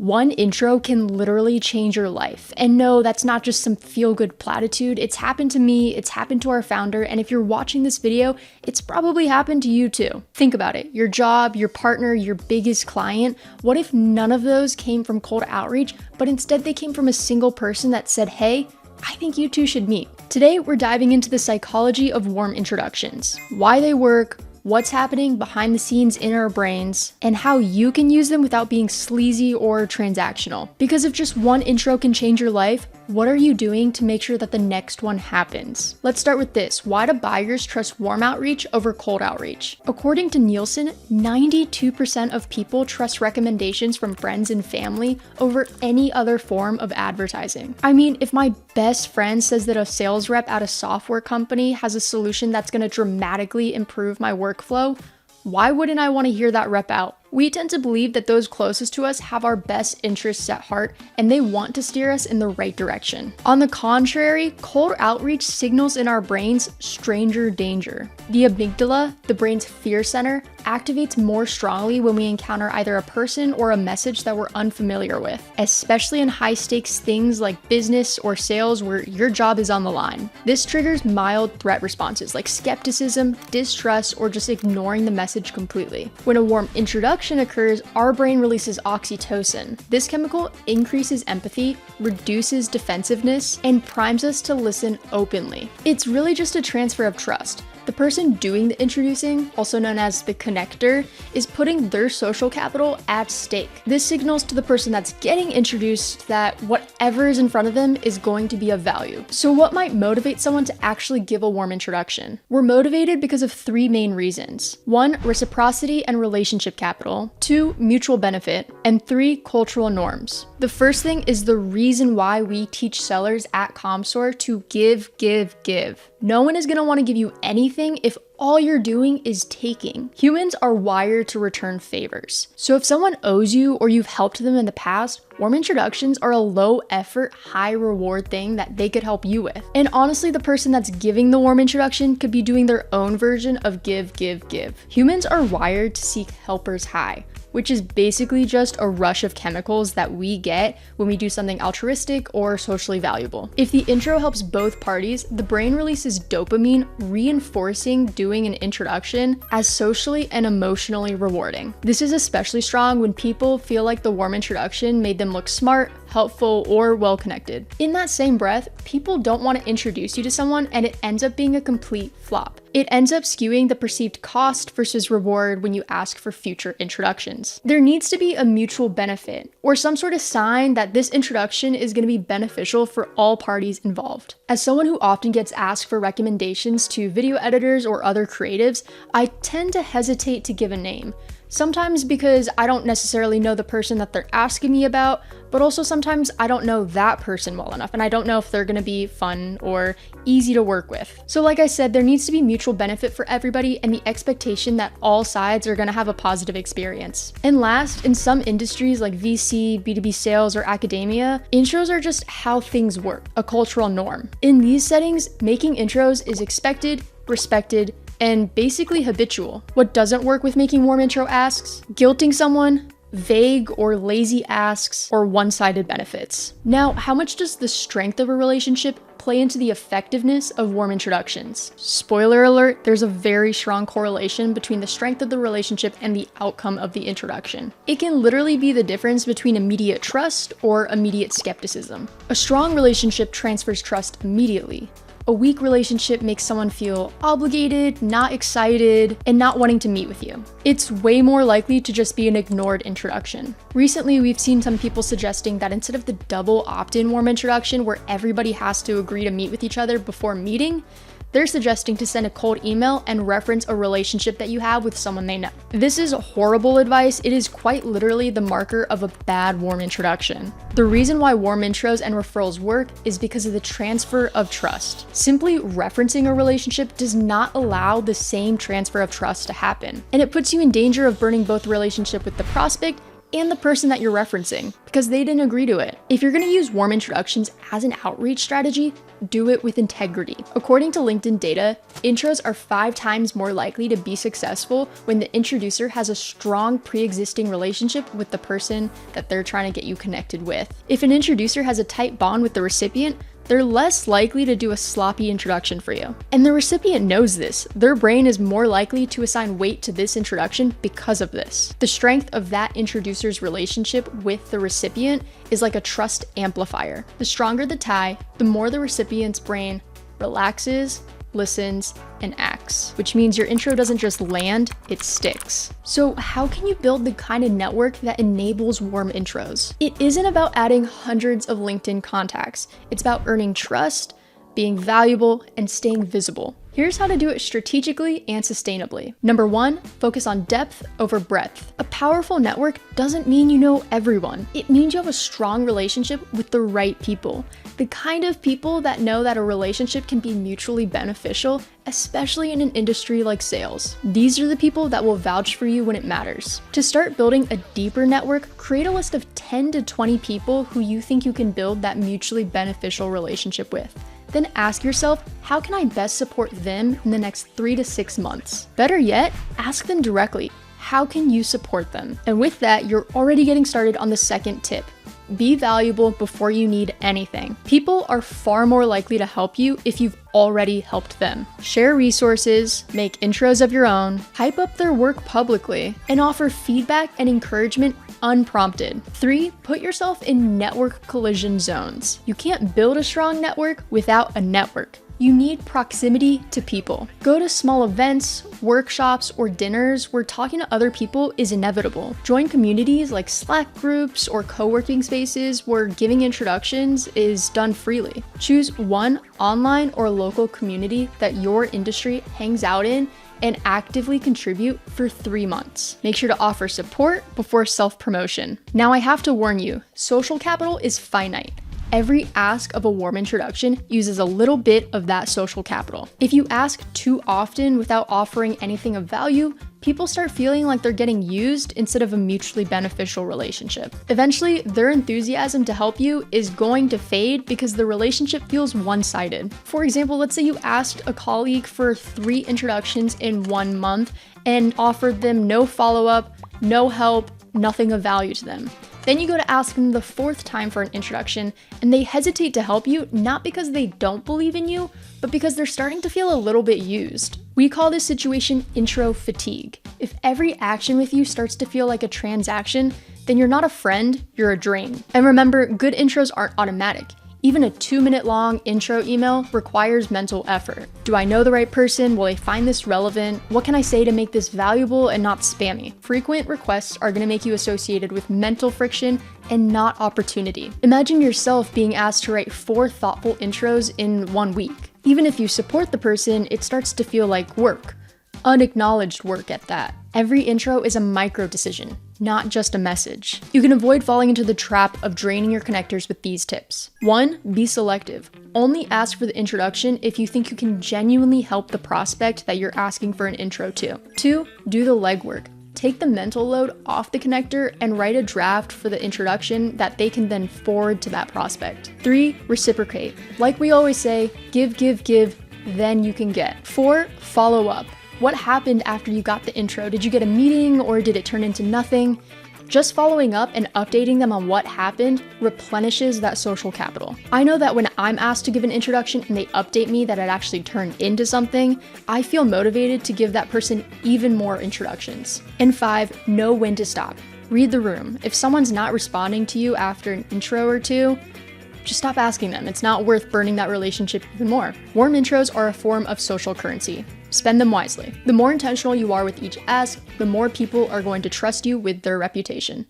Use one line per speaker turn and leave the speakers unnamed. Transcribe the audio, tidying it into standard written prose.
One intro can literally change your life. And no, that's not just some feel-good platitude. It's happened to me, it's happened to our founder, and if you're watching this video, it's probably happened to you too. Think about it. Your job, your partner, your biggest client. What if none of those came from cold outreach, but instead they came from a single person that said, hey, I think you two should meet. Today, we're diving into the psychology of warm introductions, why they work, what's happening behind the scenes in our brains, and how you can use them without being sleazy or transactional. Because if just one intro can change your life, what are you doing to make sure that the next one happens? Let's start with this. Why do buyers trust warm outreach over cold outreach? According to Nielsen, 92% of people trust recommendations from friends and family over any other form of advertising. I mean, if my best friend says that a sales rep at a software company has a solution that's going to dramatically improve my workflow, why wouldn't I want to hear that rep out? We tend to believe that those closest to us have our best interests at heart and they want to steer us in the right direction. On the contrary, cold outreach signals in our brains stranger danger. The amygdala, the brain's fear center, activates more strongly when we encounter either a person or a message that we're unfamiliar with, especially in high-stakes things like business or sales where your job is on the line. This triggers mild threat responses like skepticism, distrust, or just ignoring the message completely. When a warm introduction occurs, our brain releases oxytocin. This chemical increases empathy, reduces defensiveness, and primes us to listen openly. It's really just a transfer of trust. The person doing the introducing, also known as the connector, is putting their social capital at stake. This signals to the person that's getting introduced that whatever is in front of them is going to be of value. So what might motivate someone to actually give a warm introduction? We're motivated because of three main reasons. 1, reciprocity and relationship capital. 2, mutual benefit. And 3, cultural norms. The first thing is the reason why we teach sellers at Commsor to give. No one is going to want to give you anything if all you're doing is taking. Humans are wired to return favors. So if someone owes you or you've helped them in the past, warm introductions are a low effort, high reward thing that they could help you with. And honestly, the person that's giving the warm introduction could be doing their own version of give. Humans are wired to seek helpers high, which is basically just a rush of chemicals that we get when we do something altruistic or socially valuable. If the intro helps both parties, the brain releases dopamine, reinforcing doing an introduction as socially and emotionally rewarding. This is especially strong when people feel like the warm introduction made them look smart, helpful, or well-connected. In that same breath, people don't want to introduce you to someone and it ends up being a complete flop. It ends up skewing the perceived cost versus reward when you ask for future introductions. There needs to be a mutual benefit or some sort of sign that this introduction is going to be beneficial for all parties involved. As someone who often gets asked for recommendations to video editors or other creatives, I tend to hesitate to give a name. Sometimes because I don't necessarily know the person that they're asking me about, but also sometimes I don't know that person well enough and I don't know if they're gonna be fun or easy to work with. So like I said, there needs to be mutual benefit for everybody and the expectation that all sides are gonna have a positive experience. And last, in some industries like VC, B2B sales, or academia, intros are just how things work, a cultural norm. In these settings, making intros is expected, respected, and basically habitual. What doesn't work with making warm intro asks? Guilting someone, vague or lazy asks, or one-sided benefits. Now, how much does the strength of a relationship play into the effectiveness of warm introductions? Spoiler alert, there's a very strong correlation between the strength of the relationship and the outcome of the introduction. It can literally be the difference between immediate trust or immediate skepticism. A strong relationship transfers trust immediately. A weak relationship makes someone feel obligated, not excited, and not wanting to meet with you. It's way more likely to just be an ignored introduction. Recently, we've seen some people suggesting that instead of the double opt-in warm introduction where everybody has to agree to meet with each other before meeting, they're suggesting to send a cold email and reference a relationship that you have with someone they know. This is horrible advice. It is quite literally the marker of a bad warm introduction. The reason why warm intros and referrals work is because of the transfer of trust. Simply referencing a relationship does not allow the same transfer of trust to happen, and it puts you in danger of burning both the relationship with the prospect and the person that you're referencing, because they didn't agree to it. If you're gonna use warm introductions as an outreach strategy, do it with integrity. According to LinkedIn data, intros are 5 times more likely to be successful when the introducer has a strong pre-existing relationship with the person that they're trying to get you connected with. If an introducer has a tight bond with the recipient, they're less likely to do a sloppy introduction for you. And the recipient knows this. Their brain is more likely to assign weight to this introduction because of this. The strength of that introducer's relationship with the recipient is like a trust amplifier. The stronger the tie, the more the recipient's brain relaxes, listens, and acts, which means your intro doesn't just land, it sticks. So how can you build the kind of network that enables warm intros? It isn't about adding hundreds of LinkedIn contacts. It's about earning trust, being valuable, and staying visible. Here's how to do it strategically and sustainably. Number 1, focus on depth over breadth. A powerful network doesn't mean you know everyone. It means you have a strong relationship with the right people. The kind of people that know that a relationship can be mutually beneficial, especially in an industry like sales. These are the people that will vouch for you when it matters. To start building a deeper network, create a list of 10 to 20 people who you think you can build that mutually beneficial relationship with. Then ask yourself, how can I best support them in the next 3 to 6 months? Better yet, ask them directly, how can you support them? And with that, you're already getting started on the second tip. Be valuable before you need anything. People are far more likely to help you if you've already helped them. Share resources, make intros of your own, hype up their work publicly, and offer feedback and encouragement unprompted. 3, put yourself in network collision zones. You can't build a strong network without a network. You need proximity to people. Go to small events, workshops, or dinners where talking to other people is inevitable. Join communities like Slack groups or co-working spaces where giving introductions is done freely. Choose one online or local community that your industry hangs out in and actively contribute for 3 months. Make sure to offer support before self-promotion. Now I have to warn you, social capital is finite. Every ask of a warm introduction uses a little bit of that social capital. If you ask too often without offering anything of value, people start feeling like they're getting used instead of a mutually beneficial relationship. Eventually, their enthusiasm to help you is going to fade because the relationship feels one-sided. For example, let's say you asked a colleague for 3 introductions in 1 month and offered them no follow-up, no help, nothing of value to them. Then you go to ask them the 4th time for an introduction, and they hesitate to help you not because they don't believe in you, but because they're starting to feel a little bit used. We call this situation intro fatigue. If every action with you starts to feel like a transaction, then you're not a friend, you're a drain. And remember, good intros aren't automatic. Even a 2-minute long intro email requires mental effort. Do I know the right person? Will they find this relevant? What can I say to make this valuable and not spammy? Frequent requests are gonna make you associated with mental friction and not opportunity. Imagine yourself being asked to write 4 thoughtful intros in 1 week. Even if you support the person, it starts to feel like work. Unacknowledged work at that. Every intro is a micro decision, not just a message. You can avoid falling into the trap of draining your connectors with these tips. 1, be selective. Only ask for the introduction if you think you can genuinely help the prospect that you're asking for an intro to. 2, do the legwork. Take the mental load off the connector and write a draft for the introduction that they can then forward to that prospect. 3, reciprocate. Like we always say, give, then you can get. 4, follow up. What happened after you got the intro? Did you get a meeting or did it turn into nothing? Just following up and updating them on what happened replenishes that social capital. I know that when I'm asked to give an introduction and they update me that it actually turned into something, I feel motivated to give that person even more introductions. And 5, know when to stop. Read the room. If someone's not responding to you after an intro or 2, just stop asking them. It's not worth burning that relationship even more. Warm intros are a form of social currency. Spend them wisely. The more intentional you are with each ask, the more people are going to trust you with their reputation.